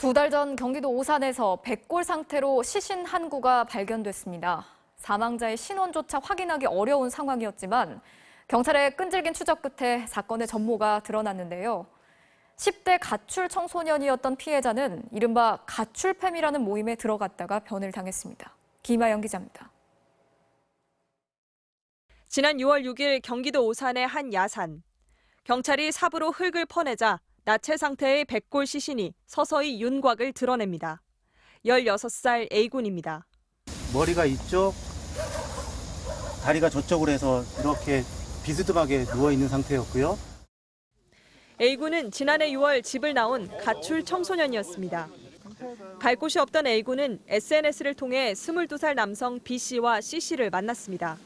2달 전 경기도 오산에서 백골 상태로 시신 한 구가 발견됐습니다. 사망자의 신원조차 확인하기 어려운 상황이었지만 경찰의 끈질긴 추적 끝에 사건의 전모가 드러났는데요. 10대 가출 청소년이었던 피해자는 이른바 가출팸이라는 모임에 들어갔다가 변을 당했습니다. 김아영 기자입니다. 지난 6월 6일 경기도 오산의 한 야산. 경찰이 삽으로 흙을 퍼내자 나체 상태의 백골 시신이 서서히 윤곽을 드러냅니다. 16살 A군입니다. 머리가 이쪽, 다리가 저쪽으로 해서 이렇게 비스듬하게 누워있는 상태였고요. A군은 지난해 6월 집을 나온 가출 청소년이었습니다. 갈 곳이 없던 A군은 SNS를 통해 22살 남성 B씨와 C씨를 만났습니다.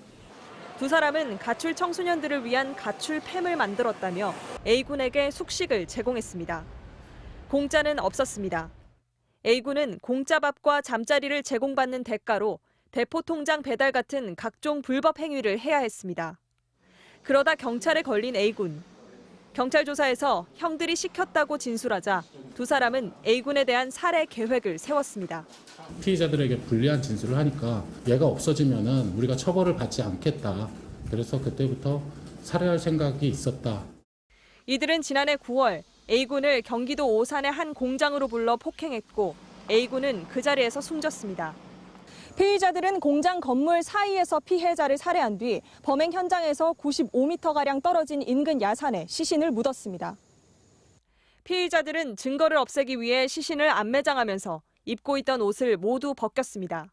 두 사람은 가출 청소년들을 위한 가출팸을 만들었다며 A군에게 숙식을 제공했습니다. 공짜는 없었습니다. A군은 공짜밥과 잠자리를 제공받는 대가로 대포통장 배달 같은 각종 불법 행위를 해야 했습니다. 그러다 경찰에 걸린 A군. 경찰 조사에서 형들이 시켰다고 진술하자 두 사람은 A군에 대한 살해 계획을 세웠습니다. 피해자들에게 불리한 진술을 하니까 얘가 없어지면은 우리가 처벌을 받지 않겠다. 그래서 그때부터 살해할 생각이 있었다. 이들은 지난해 9월 A군을 경기도 오산의 한 공장으로 불러 폭행했고 A군은 그 자리에서 숨졌습니다. 피의자들은 공장 건물 사이에서 피해자를 살해한 뒤 범행 현장에서 95m가량 떨어진 인근 야산에 시신을 묻었습니다. 피의자들은 증거를 없애기 위해 시신을 안매장하면서 입고 있던 옷을 모두 벗겼습니다.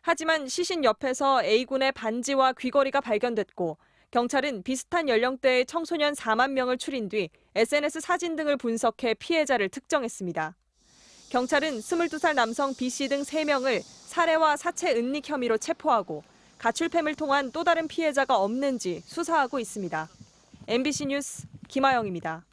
하지만 시신 옆에서 A군의 반지와 귀걸이가 발견됐고 경찰은 비슷한 연령대의 청소년 4만 명을 추린 뒤 SNS 사진 등을 분석해 피해자를 특정했습니다. 경찰은 22살 남성 B씨 등 3명을 살해와 사체 은닉 혐의로 체포하고 가출팸을 통한 또 다른 피해자가 없는지 수사하고 있습니다. MBC 뉴스 김아영입니다.